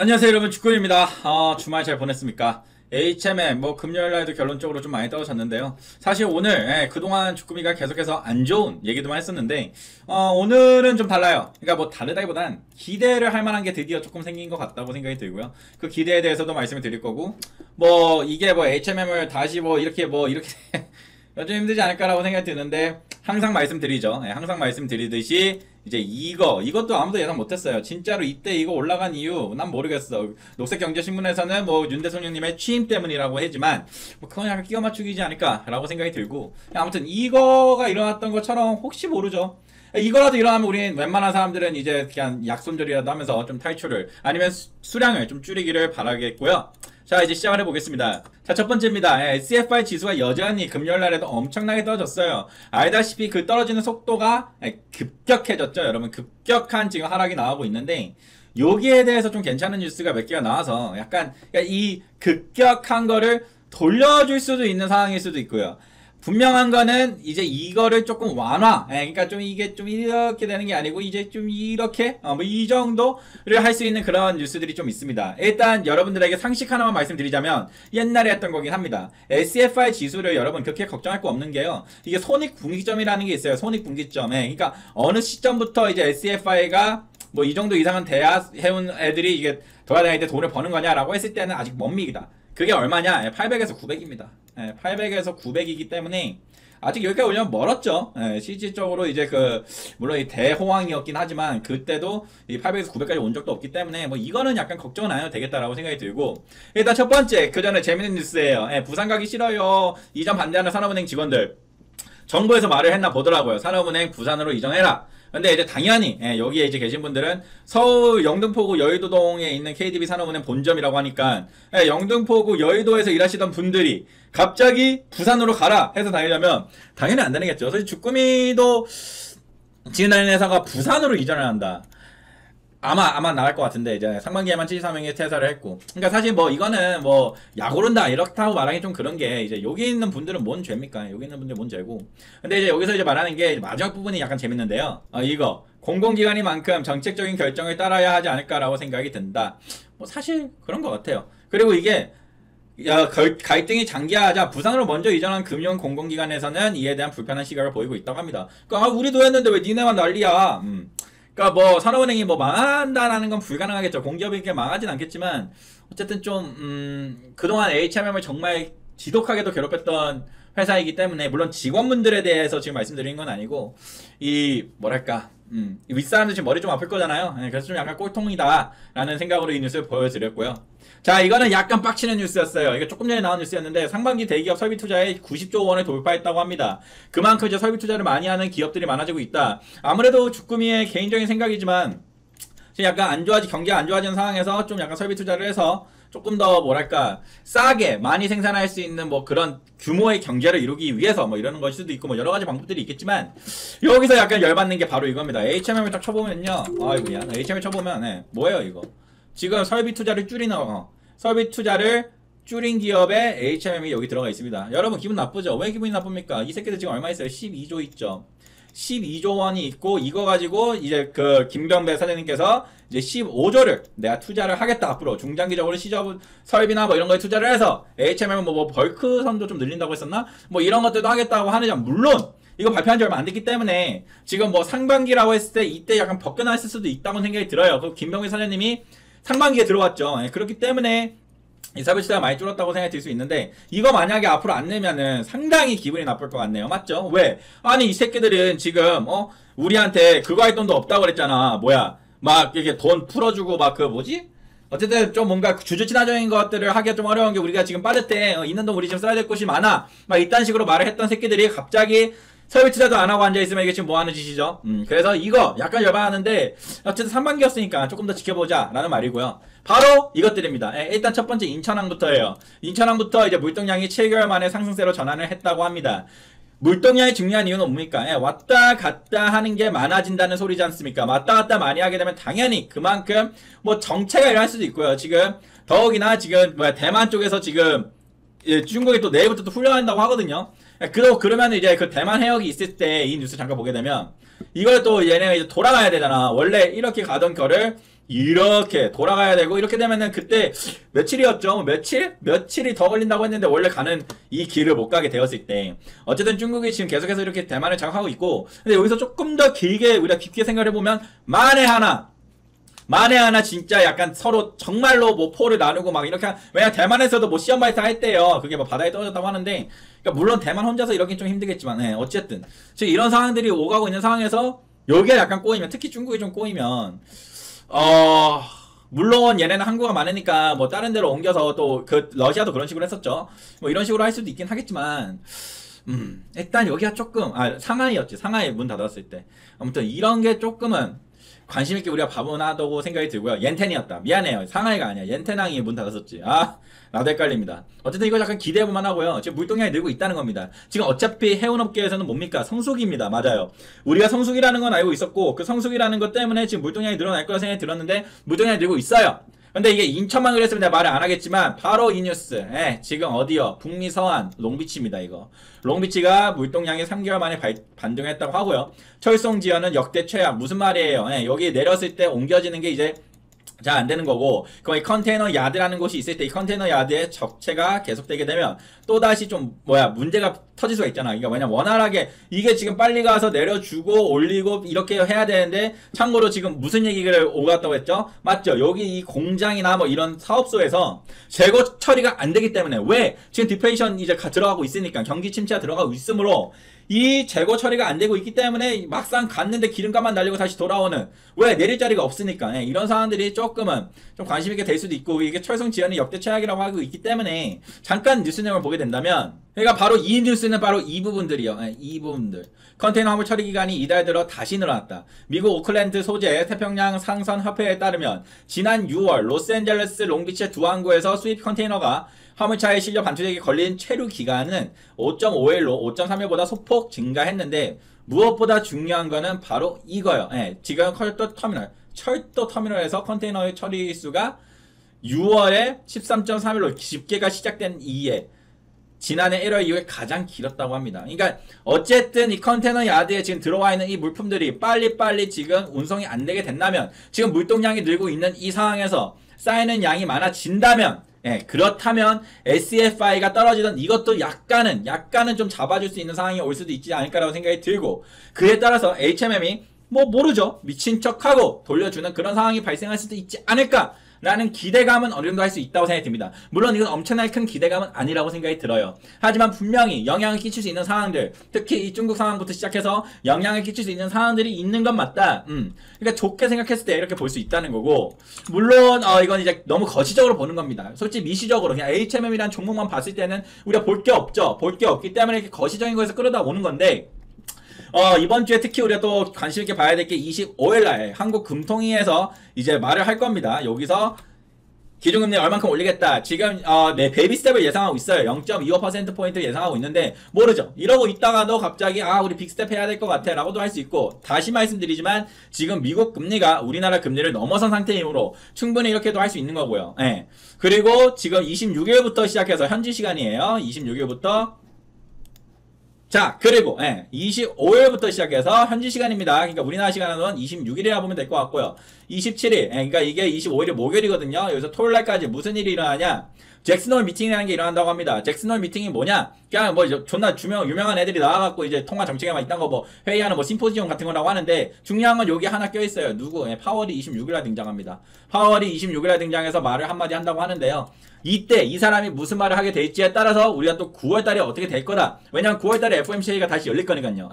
안녕하세요 여러분, 주꾸입니다. 주말 잘 보냈습니까? HMM 금요일날도 결론적으로 좀 많이 떨어졌는데요. 사실 오늘 그동안 주꾸미가 계속해서 안 좋은 얘기도만 했었는데 오늘은 좀 달라요. 그러니까 다르다기보단 기대를 할 만한 게 드디어 조금 생긴 것 같다고 생각이 들고요. 그 기대에 대해서도 말씀을 드릴 거고, 이게 HMM을 다시 이렇게 좀 힘들지 않을까라고 생각이 드는데, 항상 말씀드리죠. 항상 말씀드리듯이 이제 이것도 아무도 예상 못했어요. 진짜로 이때 이거 올라간 이유 난 모르겠어. 녹색경제신문에서는 윤 대통령님의 취임 때문이라고 하지만 그건 약간 끼워 맞추기지 않을까라고 생각이 들고, 아무튼 이거가 일어났던 것처럼 혹시 모르죠. 이거라도 일어나면 우린 웬만한 사람들은 이제 그냥 약손절이라도 하면서 좀 탈출을, 아니면 수량을 좀 줄이기를 바라겠고요. 자, 이제 시작을 해보겠습니다. 자, 첫 번째입니다. SFI 지수가 여전히 금요일날에도 엄청나게 떨어졌어요. 알다시피 그 떨어지는 속도가 급격해졌죠. 여러분, 급격한 지금 하락이 나오고 있는데, 여기에 대해서 좀 괜찮은 뉴스가 몇 개가 나와서 약간 이 급격한 거를 돌려줄 수도 있는 상황일 수도 있고요. 분명한 거는 이제 이거를 조금 완화, 그러니까 좀 이게 좀 이렇게 되는 게 아니고 이제 좀 이렇게 이 정도를 할 수 있는 그런 뉴스들이 좀 있습니다. 일단 여러분들에게 상식 하나만 말씀드리자면, 옛날에 했던 거긴 합니다. SFI 지수를 여러분 그렇게 걱정할 거 없는 게요, 이게 손익분기점이라는 게 있어요. 손익분기점. 그러니까 어느 시점부터 이제 SFI가 이 정도 이상은 돼야 해온 애들이 이게 돌아다닐 때 돈을 버는 거냐라고 했을 때는 아직 멉니다. 그게 얼마냐? 800에서 900입니다. 800에서 900이기 때문에 아직 여기까지 오려면 멀었죠. 실질적으로 이제 물론 이 대호황이었긴 하지만 그때도 이 800에서 900까지 온 적도 없기 때문에 이거는 약간 걱정은 안 해도 되겠다라고 생각이 들고, 일단 첫 번째, 그 전에 재밌는 뉴스예요. 부산 가기 싫어요. 이전 반대하는 산업은행 직원들, 정부에서 말을 했나 보더라고요. 산업은행 부산으로 이전해라. 근데 이제 당연히 여기에 이제 계신 분들은 서울 영등포구 여의도동에 있는 KDB 산업은행 본점이라고 하니까, 영등포구 여의도에서 일하시던 분들이 갑자기 부산으로 가라 해서 다니려면 당연히 안 되겠죠. 사실 주꾸미도 지금 다니는 회사가 부산으로 이전을 한다, 아마 나갈 것 같은데, 이제 상반기에만 74명이 퇴사를 했고, 그러니까 사실 이거는 약 오른다 이렇다고 말하기 좀 그런 게, 이제 여기 있는 분들은 뭔 죄입니까? 여기 있는 분들 뭔 죄고. 근데 이제 여기서 이제 말하는 게 마지막 부분이 약간 재밌는데요. 이거 공공기관이만큼 정책적인 결정을 따라야 하지 않을까라고 생각이 든다. 사실 그런 것 같아요. 그리고 이게 갈등이 장기화하자 부산으로 먼저 이전한 금융 공공기관에서는 이에 대한 불편한 시각을 보이고 있다고 합니다. 그러니까 우리도 했는데 왜 니네만 난리야? 그러니까 산업은행이 망한다라는 건 불가능하겠죠. 공기업이 이렇게 망하진 않겠지만, 어쨌든 좀 그동안 HMM을 정말 지독하게도 괴롭혔던 회사이기 때문에, 물론 직원분들에 대해서 지금 말씀드리는 건 아니고, 이 윗사람들 지금 머리 좀 아플 거잖아요. 그래서 좀 약간 꼴통이다라는 생각으로 이 뉴스를 보여드렸고요. 자, 이거는 약간 빡치는 뉴스였어요. 이거 조금 전에 나온 뉴스였는데, 상반기 대기업 설비 투자에 90조 원을 돌파했다고 합니다. 그만큼 이제 설비 투자를 많이 하는 기업들이 많아지고 있다. 아무래도 주꾸미의 개인적인 생각이지만, 약간 경기가 안 좋아지는 상황에서 좀 약간 설비 투자를 해서 조금 더 싸게 많이 생산할 수 있는 그런 규모의 경제를 이루기 위해서 이러는 걸 수도 있고, 여러 가지 방법들이 있겠지만, 여기서 약간 열받는 게 바로 이겁니다. HMM을 딱 쳐보면요, 아이고야, HMM 쳐보면 뭐예요 이거? 지금 설비 투자를 줄인 기업에 HMM이 여기 들어가 있습니다. 여러분 기분 나쁘죠? 왜 기분이 나쁩니까? 이 새끼들 지금 얼마 있어요? 12조 있죠. 12조 원이 있고, 이거 가지고 이제 김병배 사장님께서 이제 15조를 내가 투자를 하겠다, 앞으로 중장기적으로 시접 설비나 이런 거에 투자를 해서 HMM은 벌크 선도 좀 늘린다고 했었나? 이런 것들도 하겠다고 하느냐. 물론 이거 발표한 지 얼마 안 됐기 때문에 지금 상반기라고 했을 때 이때 약간 벗겨났을 수도 있다고 생각이 들어요. 그 김병배 사장님이 상반기에 들어왔죠. 그렇기 때문에 이 설비 투자가 많이 줄었다고 생각이 들 수 있는데, 이거 만약에 앞으로 안 내면은 상당히 기분이 나쁠 것 같네요. 맞죠? 왜? 아니 이 새끼들은 지금 우리한테 그거 할 돈도 없다고 그랬잖아. 이렇게 돈 풀어주고 어쨌든 좀 뭔가 주주친화적인 것들을 하기가 좀 어려운 게, 우리가 지금 빠듯해, 있는 돈 우리 지금 써야 될 곳이 많아, 이딴 식으로 말을 했던 새끼들이 갑자기 설비 투자도 안 하고 앉아있으면 이게 지금 뭐 하는 짓이죠? 그래서 이거 약간 열받았는데, 어쨌든 상반기였으니까 조금 더 지켜보자 라는 말이고요. 바로 이것들입니다. 일단 첫 번째 인천항부터예요. 인천항부터 이제 물동량이 7개월 만에 상승세로 전환을 했다고 합니다. 물동량이 중요한 이유는 뭡니까? 왔다 갔다 하는 게 많아진다는 소리지 않습니까? 왔다 갔다 많이 하게 되면 당연히 그만큼 정체가 일어날 수도 있고요. 지금 더욱이나 지금 대만 쪽에서 지금 중국이 또 내일부터 또 훈련한다고 하거든요. 그러면 이제 그 대만 해역이 있을 때 이 뉴스 잠깐 보게 되면, 이걸 또 얘네가 이제 돌아가야 되잖아. 원래 이렇게 가던 거를 이렇게 돌아가야 되고 이렇게 되면은 그때 며칠이었죠? 며칠이 더 걸린다고 했는데 원래 가는 이 길을 못 가게 되었을 때 어쨌든 중국이 지금 계속해서 이렇게 대만을 장악하고 있고 근데 여기서 조금 더 길게 우리가 깊게 생각해 보면 만에 하나 진짜 약간 서로 정말로 뭐 포를 나누고 막 이렇게 왜냐 대만에서도 뭐 시험 발사 했대요. 그게 뭐 바다에 떨어졌다고 하는데 그러니까 물론 대만 혼자서 이러긴 좀 힘들겠지만 네, 어쨌든 지금 이런 상황들이 오가고 있는 상황에서 여기에 약간 꼬이면 특히 중국이 좀 꼬이면 물론 얘네는 항구가 많으니까 뭐 다른 데로 옮겨서 또 그 러시아도 그런 식으로 했었죠. 뭐 이런 식으로 할 수도 있긴 하겠지만 일단 여기가 조금 상하이였지. 상하이 문 닫았을 때 아무튼 이런 게 조금은 관심 있게 우리가 봐보나다고 생각이 들고요. 옌텐이었다. 미안해요. 상하이가 아니야. 옌텐항이 문 닫았었지. 나도 헷갈립니다. 어쨌든 이거 약간 기대해볼만 하고요. 지금 물동량이 늘고 있다는 겁니다. 지금 어차피 해운업계에서는 뭡니까? 성수기입니다. 맞아요. 우리가 성수기라는 건 알고 있었고 그 성수기라는 것 때문에 지금 물동량이 늘어날 거라 생각이 들었는데 물동량이 늘고 있어요. 근데 이게 인천만 그랬으면 내가 말을 안 하겠지만 바로 이 뉴스 지금 어디요? 북미 서안 롱비치입니다. 이거 롱비치가 물동량이 3개월 만에 반등했다고 하고요. 철송 지연은 역대 최악. 무슨 말이에요? 여기 내렸을 때 옮겨지는 게 이제 잘 안 되는 거고 거기 컨테이너 야드라는 곳이 있을 때 이 컨테이너 야드의 적체가 계속되게 되면 또다시 좀 문제가 터질 수가 있잖아. 그러니까 왜냐면 원활하게 이게 지금 빨리 가서 내려주고 올리고 이렇게 해야 되는데 참고로 지금 무슨 얘기를 오갔다고 했죠? 맞죠? 여기 이 공장이나 뭐 이런 사업소에서 재고 처리가 안 되기 때문에 왜? 지금 디플레이션 이제 들어가고 있으니까 경기 침체가 들어가고 있으므로 이 재고 처리가 안 되고 있기 때문에 막상 갔는데 기름값만 날리고 다시 돌아오는 왜 내릴 자리가 없으니까 이런 상황들이 조금은 좀 관심 있게 될 수도 있고 이게 철성 지연이 역대 최악이라고 하고 있기 때문에 잠깐 뉴스 내용을 보게 된다면 그러니까 바로 이 뉴스는 바로 이 부분들이요. 이 부분들. 컨테이너 화물 처리 기간이 이달 들어 다시 늘어났다. 미국 오클랜드 소재 태평양 상선 협회에 따르면 지난 6월 로스앤젤레스 롱비치의 두 항구에서 수입 컨테이너가 화물차에 실려 반출되기 걸린 체류 기간은 5.5일로 5.3일보다 소폭 증가했는데 무엇보다 중요한 거는 바로 이거예요. 지금 철도 터미널에서 컨테이너의 처리 수가 6월에 13.3일로 집계가 시작된 이에 지난해 1월 이후에 가장 길었다고 합니다. 그러니까 어쨌든 이 컨테이너 야드에 지금 들어와 있는 이 물품들이 빨리빨리 지금 운송이 안 되게 된다면 지금 물동량이 늘고 있는 이 상황에서 쌓이는 양이 많아진다면 그렇다면 SFI가 떨어지던 이것도 약간은 좀 잡아줄 수 있는 상황이 올 수도 있지 않을까라고 생각이 들고 그에 따라서 HMM이 뭐 모르죠. 미친 척하고 돌려주는 그런 상황이 발생할 수도 있지 않을까 라는 기대감은 어느 정도 할 수 있다고 생각이 듭니다. 물론 이건 엄청나게 큰 기대감은 아니라고 생각이 들어요. 하지만 분명히 영향을 끼칠 수 있는 상황들 특히 이 중국 상황부터 시작해서 영향을 끼칠 수 있는 상황들이 있는 건 맞다. 그러니까 좋게 생각했을 때 이렇게 볼 수 있다는 거고 물론 이건 이제 너무 거시적으로 보는 겁니다. 솔직히 미시적으로 그냥 HMM이라는 종목만 봤을 때는 우리가 볼 게 없죠. 볼 게 없기 때문에 이렇게 거시적인 거에서 끌어다 오는 건데 이번 주에 특히 우리가 또 관심 있게 봐야 될 게 25일날 한국 금통위에서 이제 말을 할 겁니다. 여기서 기준금리 얼만큼 올리겠다. 지금 베이비 스텝을 예상하고 있어요. 0.25%포인트 예상하고 있는데 모르죠. 이러고 있다가도 갑자기 우리 빅스텝 해야 될 것 같아 라고도 할 수 있고 다시 말씀드리지만 지금 미국 금리가 우리나라 금리를 넘어선 상태이므로 충분히 이렇게도 할 수 있는 거고요. 그리고 지금 26일부터 시작해서 현지 시간이에요. 26일부터 자 그리고 25일부터 시작해서 현지 시간입니다. 그러니까 우리나라 시간으로는 26일이라 보면 될 것 같고요. 27일 그러니까 이게 25일이 목요일이거든요. 여기서 토요일날까지 무슨 일이 일어나냐 잭슨홀 미팅이라는 게 일어난다고 합니다. 잭슨홀 미팅이 뭐냐 그냥 뭐 존나 유명한 애들이 나와갖고 이제 통화 정책에만 있던 거 뭐 회의하는 뭐 심포지엄 같은 거라고 하는데 중요한 건 여기 하나 껴있어요. 누구? 파월이 26일날 등장합니다. 파월이 26일날 등장해서 말을 한마디 한다고 하는데요. 이때 이 사람이 무슨 말을 하게 될지에 따라서 우리가 또 9월달에 어떻게 될 거다. 왜냐면 9월달에 FOMC가 다시 열릴 거니까요.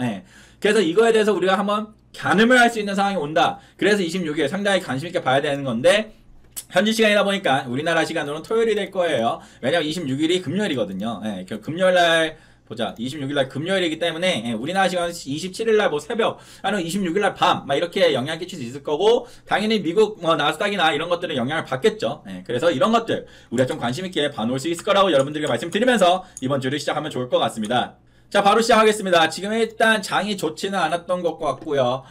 그래서 이거에 대해서 우리가 한번 가늠을 할 수 있는 상황이 온다. 그래서 26일 상당히 관심 있게 봐야 되는 건데 현지 시간이다 보니까 우리나라 시간으로는 토요일이 될 거예요. 왜냐면 26일이 금요일이거든요. 금요일날 보자. 26일날 금요일이기 때문에 우리나라 시간 27일날 뭐 새벽 아니면 26일날 밤 막 이렇게 영향을 끼칠 수 있을 거고 당연히 미국 뭐 나스닥이나 이런 것들은 영향을 받겠죠. 그래서 이런 것들 우리가 좀 관심 있게 봐놓을 수 있을 거라고 여러분들에게 말씀드리면서 이번 주를 시작하면 좋을 것 같습니다. 자 바로 시작하겠습니다. 지금 일단 장이 좋지는 않았던 것 같고요.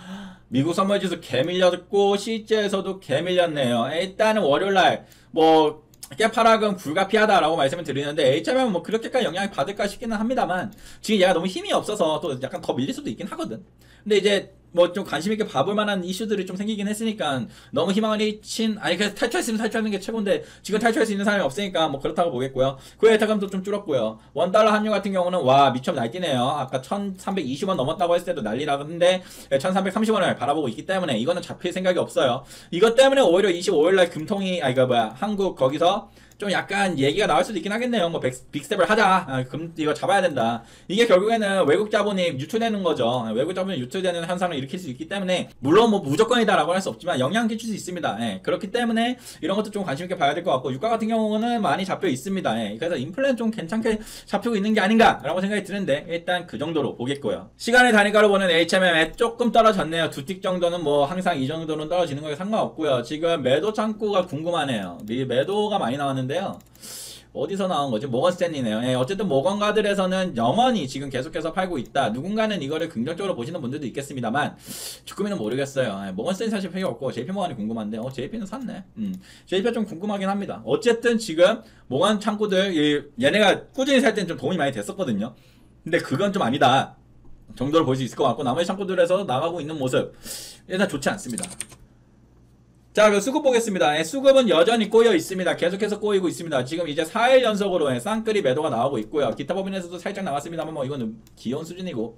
미국 선물지수 개밀렸고 실제에서도 개밀렸네요. 일단은 월요일날 뭐 깨파락은 불가피하다라고 말씀을 드리는데 HMM은 뭐 그렇게까지 영향을 받을까 싶기는 합니다만 지금 얘가 너무 힘이 없어서 또 약간 더 밀릴 수도 있긴 하거든. 근데 이제 뭐 좀 관심 있게 봐볼 만한 이슈들이 좀 생기긴 했으니까 너무 희망을 잃친 아니 그래서 탈출했으면 탈출하는 게 최고인데 지금 탈출할 수 있는 사람이 없으니까 뭐 그렇다고 보겠고요. 그 예타감도 좀 줄었고요. 원달러 환율 같은 경우는 와 미쳐 날뛰네요. 아까 1320원 넘었다고 했을 때도 난리라는데 1330원을 바라보고 있기 때문에 이거는 잡힐 생각이 없어요. 이것 때문에 오히려 25일날 금통이 이거 뭐야 한국 거기서 좀 약간 얘기가 나올 수도 있긴 하겠네요. 뭐 빅스텝을 하자. 그럼 이거 잡아야 된다. 이게 결국에는 외국 자본이 유출되는 거죠. 외국 자본이 유출되는 현상을 일으킬 수 있기 때문에 물론 뭐 무조건이다라고 할 수 없지만 영향을 끼칠 수 있습니다. 예, 그렇기 때문에 이런 것도 좀 관심 있게 봐야 될 것 같고 유가 같은 경우는 많이 잡혀 있습니다. 예, 그래서 인플레는 좀 괜찮게 잡히고 있는 게 아닌가라고 생각이 드는데 일단 그 정도로 보겠고요. 시간의 단위가로 보는 HMM에 조금 떨어졌네요. 두 틱 정도는 뭐 항상 이 정도는 떨어지는 거에 상관없고요. 지금 매도 창구가 궁금하네요. 매도가 많이 나왔는데요. 어디서 나온 거지? 모건 스탠리네요. 예, 어쨌든 모건가들에서는 영원히 지금 계속해서 팔고 있다. 누군가는 이거를 긍정적으로 보시는 분들도 있겠습니다만 주꾸미는 모르겠어요. 예, 모건 스탠리 사실 필요 없고 JP 모건이 궁금한데 JP는 샀네. JP가 좀 궁금하긴 합니다. 어쨌든 지금 모건 창구들 얘네가 꾸준히 살 때는 좀 도움이 많이 됐었거든요. 근데 그건 좀 아니다 정도를 볼 수 있을 것 같고 나머지 창구들에서 나가고 있는 모습 일단 좋지 않습니다. 자, 그 수급 보겠습니다. 수급은 여전히 꼬여 있습니다. 계속해서 꼬이고 있습니다. 지금 이제 4일 연속으로 쌍끌이 매도가 나오고 있고요. 기타 법인에서도 살짝 나왔습니다만 뭐 이거는 귀여운 수준이고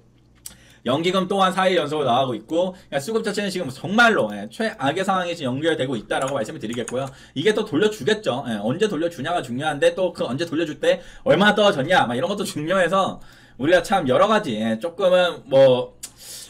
연기금 또한 4일 연속으로 나오고 있고 수급 자체는 지금 정말로 최악의 상황이 지금 연결되고 있다라고 말씀을 드리겠고요. 이게 또 돌려주겠죠. 언제 돌려주냐가 중요한데 또 그 언제 돌려줄 때 얼마나 떨어졌냐 막 이런 것도 중요해서 우리가 참 여러 가지 조금은 뭐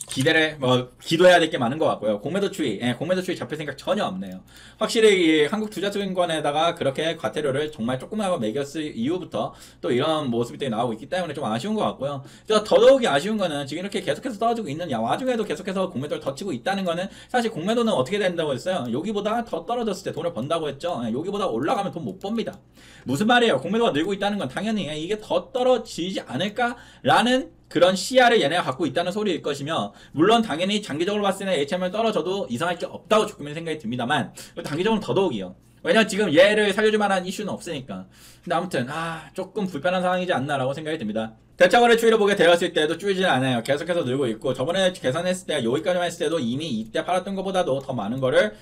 기대를 기도해야 될 게 많은 것 같고요. 공매도 추이, 공매도 추이 잡힐 생각 전혀 없네요. 확실히 이 한국투자증권에다가 그렇게 과태료를 정말 조금이나마 매겼을 이후부터 또 이런 모습이 나오고 있기 때문에 좀 아쉬운 것 같고요. 더더욱이 아쉬운 거는 지금 이렇게 계속해서 떨어지고 있는 와중에도 계속해서 공매도를 더 치고 있다는 거는 사실 공매도는 어떻게 된다고 했어요? 여기보다 더 떨어졌을 때 돈을 번다고 했죠. 여기보다 올라가면 돈 못 법니다. 무슨 말이에요? 공매도가 늘고 있다는 건 당연히 이게 더 떨어지지 않을까라는 그런 시야를 얘네가 갖고 있다는 소리일 것이며 물론 당연히 장기적으로 봤을 때 HM을 떨어져도 이상할 게 없다고 조금은 생각이 듭니다만 단기적으로는 더더욱이요. 왜냐면 지금 얘를 살려줄 만한 이슈는 없으니까. 근데 아무튼 조금 불편한 상황이지 않나라고 생각이 듭니다. 대차거래 추이를 보게 되었을 때도 줄이진 않아요. 계속해서 늘고 있고 저번에 계산했을 때 여기까지만 했을 때도 이미 이때 팔았던 것보다도 더 많은 거를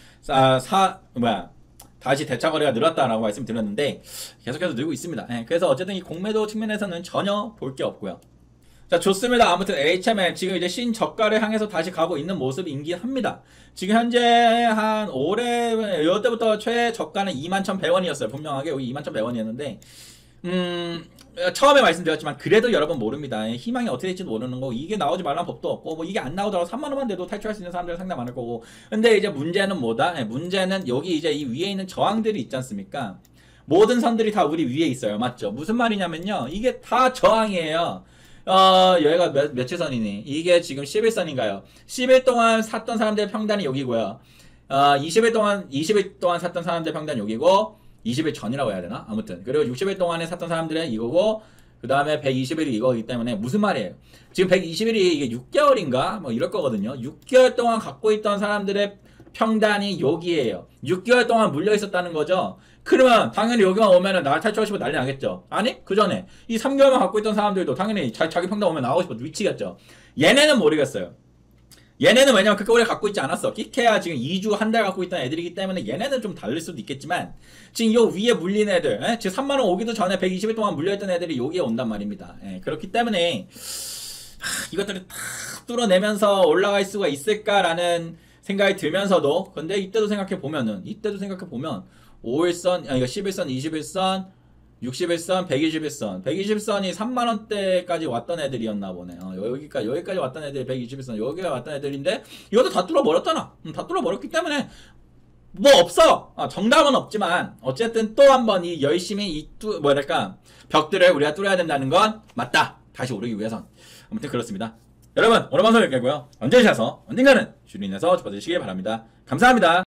다시 대차거래가 늘었다라고 말씀드렸는데 계속해서 늘고 있습니다. 그래서 어쨌든 이 공매도 측면에서는 전혀 볼 게 없고요. 자, 좋습니다. 아무튼 HMM 지금 이제 신저가를 향해서 다시 가고 있는 모습이긴 합니다. 지금 현재 한 올해 이때부터 최저가는 21,100원이었어요. 분명하게 여기 21,100원이었는데 처음에 말씀드렸지만 그래도 여러분 모릅니다. 희망이 어떻게 될지도 모르는 거고 이게 나오지 말라는 법도 없고 뭐 이게 안 나오더라도 3만원만 돼도 탈출할 수 있는 사람들은 상당히 많을 거고 근데 이제 문제는 뭐다? 문제는 여기 이제 이 위에 있는 저항들이 있지 않습니까? 모든 선들이 다 우리 위에 있어요. 맞죠? 무슨 말이냐면요. 이게 다 저항이에요. 여기가 며칠 선이니? 이게 지금 10일선인가요? 10일 동안 샀던 사람들의 평단이 여기고요. 20일 동안 샀던 사람들의 평단이 여기고 20일 전이라고 해야 되나? 아무튼 그리고 60일 동안에 샀던 사람들은 이거고 그 다음에 120일이 이거기 때문에 무슨 말이에요? 지금 120일이 이게 6개월인가? 뭐 이럴 거거든요. 6개월 동안 갖고 있던 사람들의 평단이 여기에요. 6개월 동안 물려 있었다는 거죠. 그러면 당연히 여기만 오면은 나 탈출하고 난리 나겠죠. 아니 그 전에 이 3개월만 갖고 있던 사람들도 당연히 자기 평단 오면 나오고 싶어 미치겠죠. 얘네는 모르겠어요. 얘네는 왜냐면 그렇게 오래 갖고 있지 않았어. 끼케야 지금 2주 한 달 갖고 있던 애들이기 때문에 얘네는 좀 다를 수도 있겠지만 지금 요 위에 물린 애들 지금 3만원 오기도 전에 120일 동안 물려있던 애들이 여기에 온단 말입니다. 그렇기 때문에 이것들을 다 뚫어내면서 올라갈 수가 있을까라는 생각이 들면서도 근데 이때도 생각해보면 5일선, 이거 11선, 21선, 61선, 121선. 121선이 3만원대까지 왔던 애들이었나 보네. 여기까지 왔던 애들이 121선, 여기가 왔던 애들인데, 이것도 다 뚫어버렸잖아. 다 뚫어버렸기 때문에, 뭐 없어! 정답은 없지만, 어쨌든 또 한 번 이 열심히 벽들을 우리가 뚫어야 된다는 건 맞다. 다시 오르기 위해선. 아무튼 그렇습니다. 여러분, 오늘 방송 여기까지고요. 언제셔서 언젠가는 주린에서 접어드시길 바랍니다. 감사합니다.